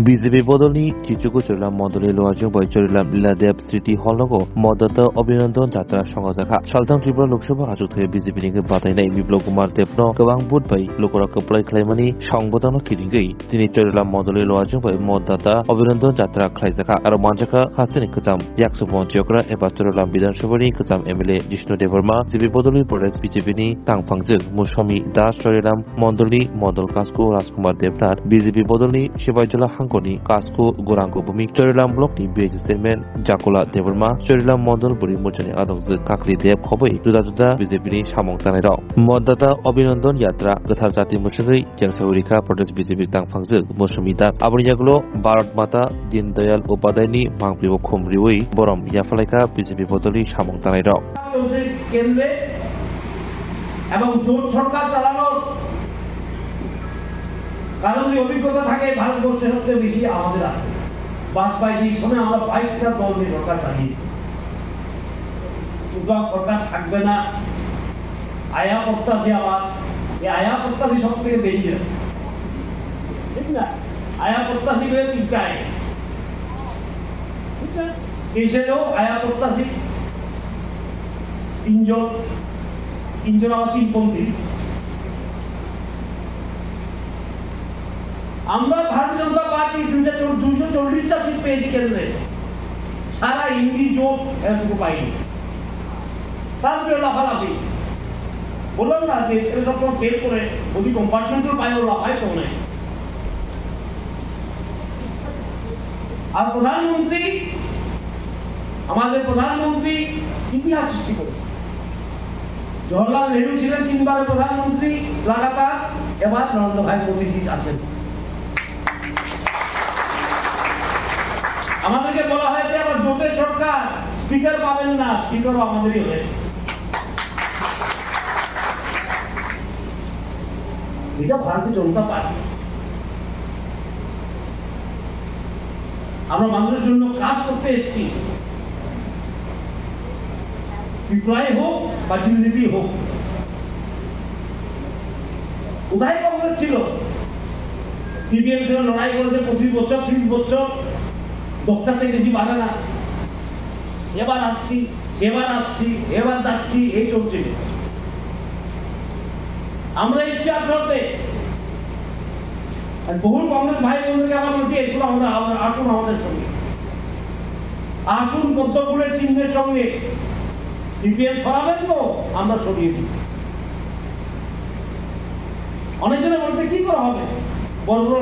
BJP বদলনি চিচুকু Charilam মদলি Lohajung বৈ চরিলাম লীলাদেব স্মৃতি হলগো মদত অভিনন্দন যাত্রা সংগজাखा सालथां त्रिपुरा लोकसभा आजुथाय बिजेपि नि बादायनाय बिप्लब कुमार देबनो गोबां बुट बै लोकरा कप्लाय खालामनायनि संबोधन खिरिगै दिनै चरिलाम मदलि लोहाजं बै मदता अभिनन्दन যাত্রা खालायजाखा आरो मानजाखा हास्तिनि गोजाम 150 जग्रा एबा चरिलाम विधानसभानि गोजाम एमएलए जिष्णु देबर्मा जिबि बदलि प्रदेश बिजेपि नि तांफांजों मुसमी दास चरिलाम मदलि मदल कास्को राजकुमार देबनाथ बिजेपि बदलनि सेबायजला हांखनि कास्को गोरांगो भूमिक चरिलाम ब्लकनि बिएसि चेयरमेन जाकुला देबर्मा चरिलाम मदल बुरि मोर्चानि आदबजों काकलि देब खबै जुदा जुदा बिजेपिनि सामं जानाय दं मदता अभिनन्दन यात्रा गोथार जाति मुसुगै जेंसावरिखा प्रदेश बिजेपि तांफांजों मुसमी दास आबनियागुलो भारत माता दीनदयाल उपाध्यायनि मांप्रिबो खमरिवै बरम याफालायखा बिजेपि बदलि सामं जानाय दं केंद्रे এবং জোট সরকার চালানোর কারণ অভিজ্ঞতা থাকে ভারতবর্ষের সবচেয়ে বেশি আমাদের আছে বাজপেয়ীর সময় আমরা 22টা দল নিয়ে সরকার চালিয়েছি সুতরাং সরকার থাকবে না আয়া প্রত্যাশী আবার এই আয়া প্রত্যাশী সব থেকে বেরিয়ে যাবে ঠিক না আয়া প্রত্যাশী করে তিনটায় ঠিক আছে এসেও আয়া প্রত্যাশী তিনজন আবার তিনপন্থী আমরা ভারতীয় জনতা পার্টি 240টা সিট পেয়েছি কেন্দ্রে সারা ইন্ডি জোট এতটুকু পাইনি তারপরে লাফালাফি বললাম না যে ছেলে সব ফেল করে যদি কম্পার্টমেন্টাল পাইও লাফাই তো নেই আর প্রধানমন্ত্রী আমাদের প্রধানমন্ত্রী ইতিহাস সৃষ্টি করেছে জওহরলাল নেহরু ছিলেন 3বারের প্রধানমন্ত্রী লাগাতার এবার নরেন্দ্র ভাই মোদী আছেন আমাদেরকে বলা হয়েছে আবার জোটের সরকার স্পিকার পাবেন না স্পিকারও আমাদেরই হয়েছে এটা ভারতীয় জনতা পার্টি আমরা মানুষের জন্য কাজ করতে এসেছি ত্রিপুরায় হোক বা দিল্লিতেই হোক কোথায় কংগ্রেস ছিল সিপিএম ছিল লড়াই করেছে 25 বছর 30 বছর 10টা থেকে বেশি বাড়ে না এবার আসছি এবার যাচ্ছি এই চলছে আমরা এসেছি আপনাদের বহু কংগ্রেস ভাই বোনদেরকে আমরা বলছি এগুলো আমরা আসুন আমাদের সঙ্গে আসুন পদ্মফুলের চিহ্নের সঙ্গে সিপিএম সরাবেন তো আমরা সরিয়ে দিই অনেকজনে বলতে কি করা হবে বড় বড়